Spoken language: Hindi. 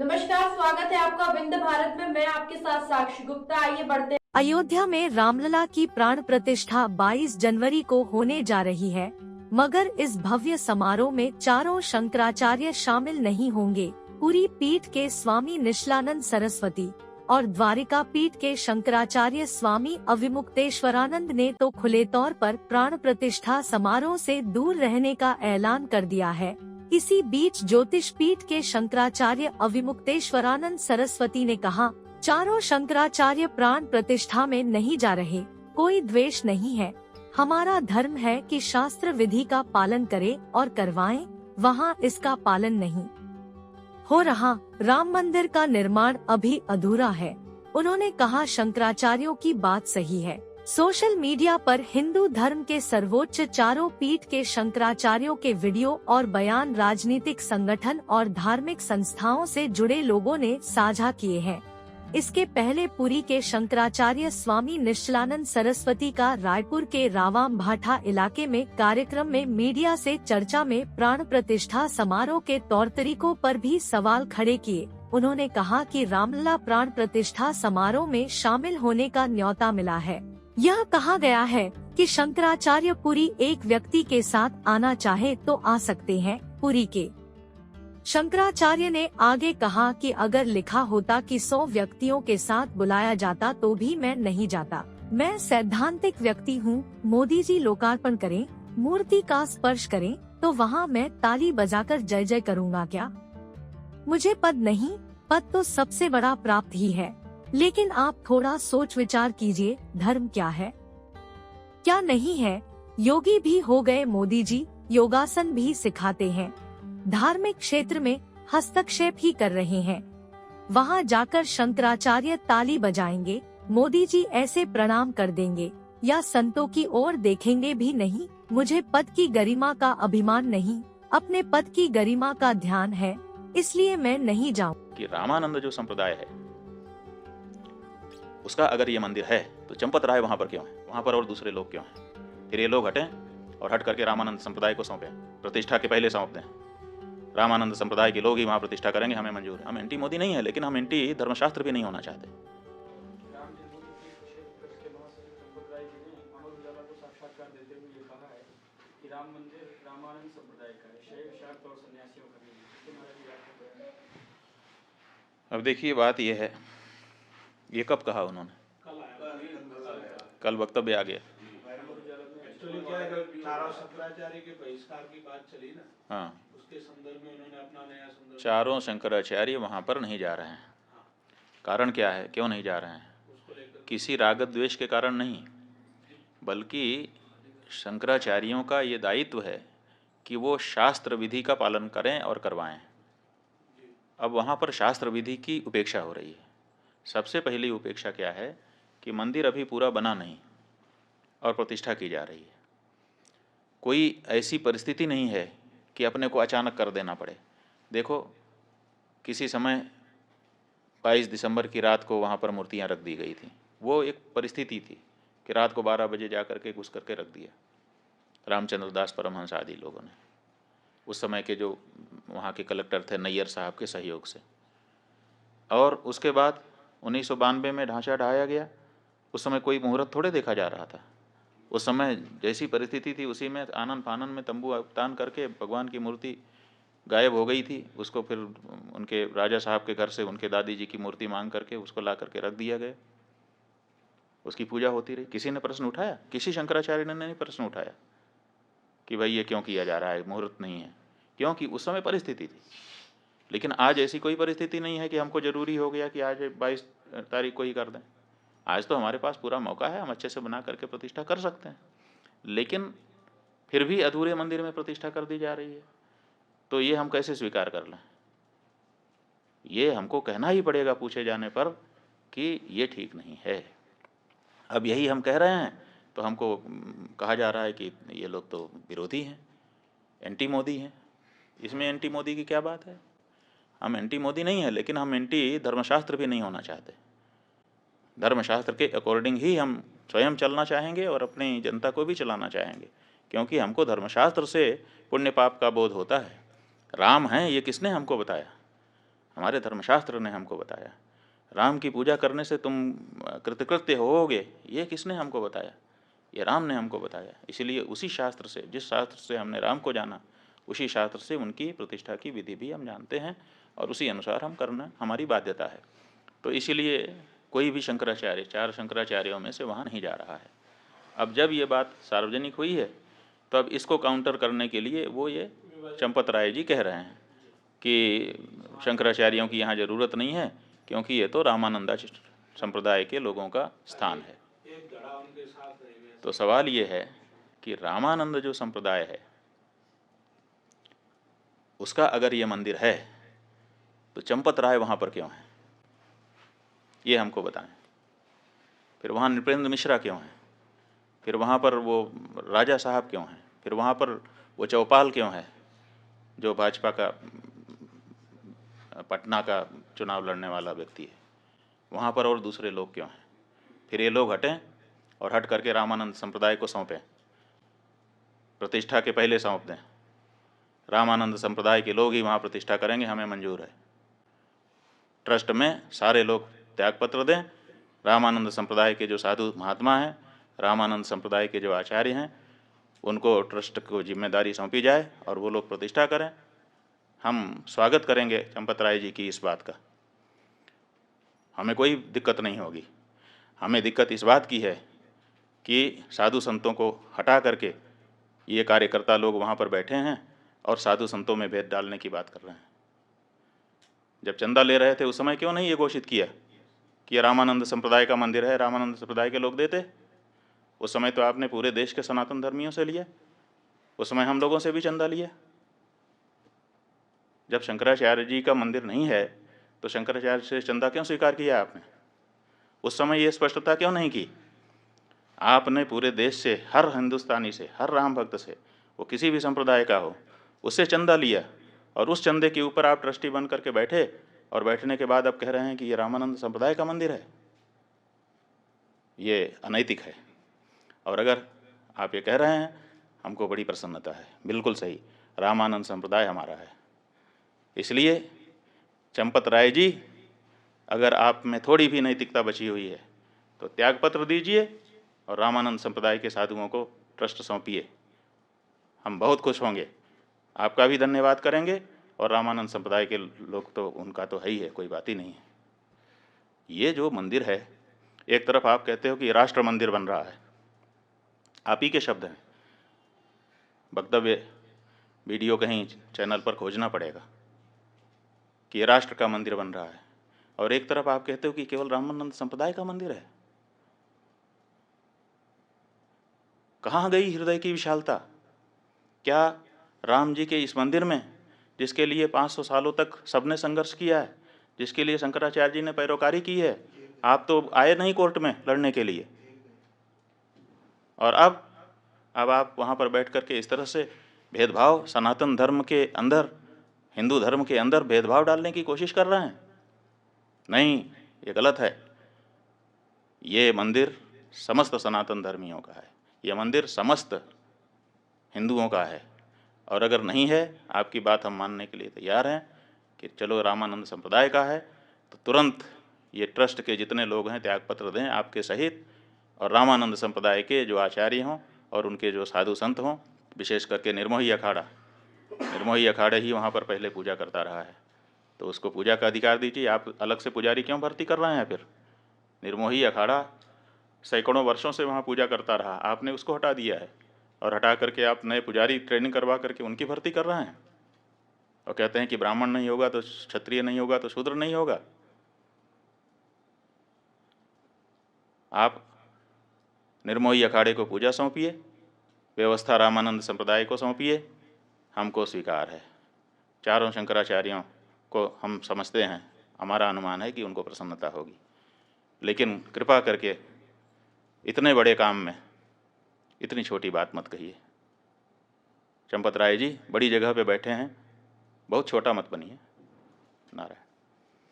नमस्कार, स्वागत है आपका विंध्य भारत में। मैं आपके साथ साक्षी गुप्ता। आइए बढ़ते। अयोध्या में रामलला की प्राण प्रतिष्ठा 22 जनवरी को होने जा रही है, मगर इस भव्य समारोह में चारों शंकराचार्य शामिल नहीं होंगे। पुरी पीठ के स्वामी निश्चलानंद सरस्वती और द्वारिका पीठ के शंकराचार्य स्वामी अविमुक्तेश्वरानंद ने तो खुले तौर पर प्राण प्रतिष्ठा समारोह से दूर रहने का ऐलान कर दिया है। इसी बीच ज्योतिष पीठ के शंकराचार्य अविमुक्तेश्वरानंद सरस्वती ने कहा, चारों शंकराचार्य प्राण प्रतिष्ठा में नहीं जा रहे। कोई द्वेष नहीं है। हमारा धर्म है कि शास्त्र विधि का पालन करें और करवाएं, वहाँ इसका पालन नहीं हो रहा। राम मंदिर का निर्माण अभी अधूरा है। उन्होंने कहा, शंकराचार्यों की बात सही है। सोशल मीडिया पर हिंदू धर्म के सर्वोच्च चारों पीठ के शंकराचार्यों के वीडियो और बयान राजनीतिक संगठन और धार्मिक संस्थाओं से जुड़े लोगों ने साझा किए हैं। इसके पहले पुरी के शंकराचार्य स्वामी निश्चलानंद सरस्वती का रायपुर के रावाम भाठा इलाके में कार्यक्रम में मीडिया से चर्चा में प्राण प्रतिष्ठा समारोह के तौर तरीकों पर भी सवाल खड़े किए। उन्होंने कहा कि रामलला प्राण प्रतिष्ठा समारोह में शामिल होने का न्योता मिला है। यह कहा गया है कि शंकराचार्य पुरी एक व्यक्ति के साथ आना चाहे तो आ सकते हैं। पुरी के शंकराचार्य ने आगे कहा कि अगर लिखा होता कि 100 व्यक्तियों के साथ बुलाया जाता तो भी मैं नहीं जाता। मैं सैद्धांतिक व्यक्ति हूँ। मोदी जी लोकार्पण करें, मूर्ति का स्पर्श करें तो वहाँ मैं ताली बजाकर जय जय करूँगा क्या? मुझे पद नहीं, पद तो सबसे बड़ा प्राप्त ही है। लेकिन आप थोड़ा सोच विचार कीजिए, धर्म क्या है, क्या नहीं है? योगी भी हो गए मोदी जी, योगासन भी सिखाते हैं, धार्मिक क्षेत्र में हस्तक्षेप ही कर रहे हैं। वहाँ जाकर शंकराचार्य ताली बजाएंगे, मोदी जी ऐसे प्रणाम कर देंगे या संतों की ओर देखेंगे भी नहीं। मुझे पद की गरिमा का अभिमान नहीं, अपने पद की गरिमा का ध्यान है, इसलिए मैं नहीं जाऊँ। कि रामानंद जो संप्रदाय है उसका अगर ये मंदिर है तो चंपत राय वहाँ पर क्यों है, वहाँ पर और दूसरे लोग क्यों हैं? फिर ये लोग हटें और हट करके रामानंद संप्रदाय को सौंपें, प्रतिष्ठा के पहले सौंप दें। रामानंद संप्रदाय के लोग ही वहाँ प्रतिष्ठा करेंगे, हमें मंजूर है। हम एंटी मोदी नहीं है, लेकिन हम एंटी धर्मशास्त्र भी नहीं होना चाहते। अब देखिए, बात यह है, ये कब कहा उन्होंने? कल वक्तव्य आ गया। हाँ, उसके संदर्भ में उन्होंने अपना नया संदर्भ, चारों शंकराचार्य वहाँ पर नहीं जा रहे हैं। कारण क्या है, क्यों नहीं जा रहे हैं? किसी राग द्वेष के कारण नहीं, बल्कि शंकराचार्यों का ये दायित्व है कि वो शास्त्र विधि का पालन करें और करवाएं। अब वहाँ पर शास्त्र विधि की उपेक्षा हो रही है। सबसे पहली उपेक्षा क्या है कि मंदिर अभी पूरा बना नहीं और प्रतिष्ठा की जा रही है। कोई ऐसी परिस्थिति नहीं है कि अपने को अचानक कर देना पड़े। देखो, किसी समय 22 दिसंबर की रात को वहाँ पर मूर्तियाँ रख दी गई थी। वो एक परिस्थिति थी कि रात को 12 बजे जा करके घुस करके रख दिया रामचंद्र दास परमहंस आदि लोगों ने, उस समय के जो वहाँ के कलेक्टर थे नैयर साहब के सहयोग से। और उसके बाद 1992 में ढांचा ढाया गया। उस समय कोई मुहूर्त थोड़े देखा जा रहा था। उस समय जैसी परिस्थिति थी उसी में आनन फानन में तंबू तान करके भगवान की मूर्ति गायब हो गई थी। उसको फिर उनके राजा साहब के घर से उनके दादी जी की मूर्ति मांग करके उसको ला करके रख दिया गया। उसकी पूजा होती रही। किसी ने प्रश्न उठाया? किसी शंकराचार्य ने नहीं प्रश्न उठाया कि भाई ये क्यों किया जा रहा है, मुहूर्त नहीं है, क्योंकि उस समय परिस्थिति थी। लेकिन आज ऐसी कोई परिस्थिति नहीं है कि हमको जरूरी हो गया कि आज 22 तारीख को ही कर दें। आज तो हमारे पास पूरा मौका है, हम अच्छे से बना करके प्रतिष्ठा कर सकते हैं। लेकिन फिर भी अधूरे मंदिर में प्रतिष्ठा कर दी जा रही है, तो ये हम कैसे स्वीकार कर लें? ये हमको कहना ही पड़ेगा पूछे जाने पर कि ये ठीक नहीं है। अब यही हम कह रहे हैं तो हमको कहा जा रहा है कि ये लोग तो विरोधी हैं, एंटी मोदी हैं। इसमें एंटी मोदी की क्या बात है? हम एंटी मोदी नहीं है, लेकिन हम एंटी धर्मशास्त्र भी नहीं होना चाहते। धर्मशास्त्र के अकॉर्डिंग ही हम स्वयं चलना चाहेंगे और अपनी जनता को भी चलाना चाहेंगे, क्योंकि हमको धर्मशास्त्र से पुण्य पाप का बोध होता है। राम हैं ये किसने हमको बताया? हमारे धर्मशास्त्र ने हमको बताया। राम की पूजा करने से तुम कृतकृत्य होगे, ये किसने हमको बताया? ये राम ने हमको बताया। इसलिए उसी शास्त्र से, जिस शास्त्र से हमने राम को जाना, उसी शास्त्र से उनकी प्रतिष्ठा की विधि भी हम जानते हैं और उसी अनुसार हम करना हमारी बाध्यता है। तो इसीलिए कोई भी शंकराचार्य, 4 शंकराचार्यों में से वहाँ नहीं जा रहा है। अब जब ये बात सार्वजनिक हुई है तो अब इसको काउंटर करने के लिए वो ये चंपत राय जी कह रहे हैं कि शंकराचार्यों की यहाँ ज़रूरत नहीं है, क्योंकि ये तो रामानंदा संप्रदाय के लोगों का स्थान है। तो सवाल ये है कि रामानंद जो संप्रदाय है उसका अगर ये मंदिर है तो चंपत राय वहाँ पर क्यों है, ये हमको बताएं। फिर वहाँ नृपेंद्र मिश्रा क्यों है, फिर वहाँ पर वो राजा साहब क्यों हैं, फिर वहाँ पर वो चौपाल क्यों है जो भाजपा का पटना का चुनाव लड़ने वाला व्यक्ति है, वहाँ पर और दूसरे लोग क्यों हैं? फिर ये लोग हटें और हट करके रामानंद संप्रदाय को सौंपें, प्रतिष्ठा के पहले सौंप दें, रामानंद संप्रदाय के लोग ही वहाँ प्रतिष्ठा करेंगे, हमें मंजूर है। ट्रस्ट में सारे लोग त्यागपत्र दें, रामानंद संप्रदाय के जो साधु महात्मा हैं, रामानंद संप्रदाय के जो आचार्य हैं, उनको ट्रस्ट को जिम्मेदारी सौंपी जाए और वो लोग प्रतिष्ठा करें। हम स्वागत करेंगे चंपत राय जी की इस बात का, हमें कोई दिक्कत नहीं होगी। हमें दिक्कत इस बात की है कि साधु संतों को हटा करके ये कार्यकर्ता लोग वहाँ पर बैठे हैं और साधु संतों में भेद डालने की बात कर रहे हैं। जब चंदा ले रहे थे उस समय क्यों नहीं ये घोषित किया कि ये रामानंद संप्रदाय का मंदिर है, रामानंद संप्रदाय के लोग देते? उस समय तो आपने पूरे देश के सनातन धर्मियों से लिया, उस समय हम लोगों से भी चंदा लिया। जब शंकराचार्य जी का मंदिर नहीं है तो शंकराचार्य से चंदा क्यों स्वीकार किया आपने? उस समय ये स्पष्टता क्यों नहीं की? आपने पूरे देश से, हर हिंदुस्तानी से, हर राम भक्त से, वो किसी भी संप्रदाय का हो, उससे चंदा लिया और उस चंदे के ऊपर आप ट्रस्टी बन करके बैठे और बैठने के बाद अब कह रहे हैं कि ये रामानंद संप्रदाय का मंदिर है। ये अनैतिक है। और अगर आप ये कह रहे हैं, हमको बड़ी प्रसन्नता है, बिल्कुल सही, रामानंद संप्रदाय हमारा है। इसलिए चंपत राय जी, अगर आप में थोड़ी भी नैतिकता बची हुई है तो त्यागपत्र दीजिए और रामानंद संप्रदाय के साधुओं को ट्रस्ट सौंपिए। हम बहुत खुश होंगे, आपका भी धन्यवाद करेंगे और रामानंद संप्रदाय के लोग तो उनका तो है ही है, कोई बात ही नहीं है। ये जो मंदिर है, एक तरफ आप कहते हो कि राष्ट्र मंदिर बन रहा है, आप ही के शब्द हैं, वक्तव्य वीडियो कहीं चैनल पर खोजना पड़ेगा कि ये राष्ट्र का मंदिर बन रहा है, और एक तरफ आप कहते हो कि केवल रामानंद संप्रदाय का मंदिर है। कहाँ गई हृदय की विशालता? क्या राम जी के इस मंदिर में, जिसके लिए 500 सालों तक सबने संघर्ष किया है, जिसके लिए शंकराचार्य जी ने पैरोकारी की है, आप तो आए नहीं कोर्ट में लड़ने के लिए, और अब आप वहाँ पर बैठ करके इस तरह से भेदभाव, सनातन धर्म के अंदर, हिंदू धर्म के अंदर भेदभाव डालने की कोशिश कर रहे हैं। नहीं, ये गलत है। ये मंदिर समस्त सनातन धर्मियों का है, ये मंदिर समस्त हिंदुओं का है। और अगर नहीं है, आपकी बात हम मानने के लिए तैयार हैं कि चलो रामानंद संप्रदाय का है, तो तुरंत ये ट्रस्ट के जितने लोग हैं त्यागपत्र दें आपके सहित, और रामानंद संप्रदाय के जो आचार्य हों और उनके जो साधु संत हों, विशेष करके निर्मोही अखाड़ा ही वहाँ पर पहले पूजा करता रहा है, तो उसको पूजा का अधिकार दीजिए। आप अलग से पुजारी क्यों भर्ती कर रहे हैं? फिर निर्मोही अखाड़ा सैकड़ों वर्षों से वहाँ पूजा करता रहा, आपने उसको हटा दिया है और हटा करके आप नए पुजारी ट्रेनिंग करवा करके उनकी भर्ती कर रहे हैं और कहते हैं कि ब्राह्मण नहीं होगा तो क्षत्रिय नहीं होगा तो शूद्र नहीं होगा। आप निर्मोही अखाड़े को पूजा सौंपिए, व्यवस्था रामानंद संप्रदाय को सौंपिए, हमको स्वीकार है। चारों शंकराचार्यों को हम समझते हैं, हमारा अनुमान है कि उनको प्रसन्नता होगी, लेकिन कृपा करके इतने बड़े काम में इतनी छोटी बात मत कहिए। चंपत राय जी बड़ी जगह पे बैठे हैं, बहुत छोटा मत बनिए। नारायण।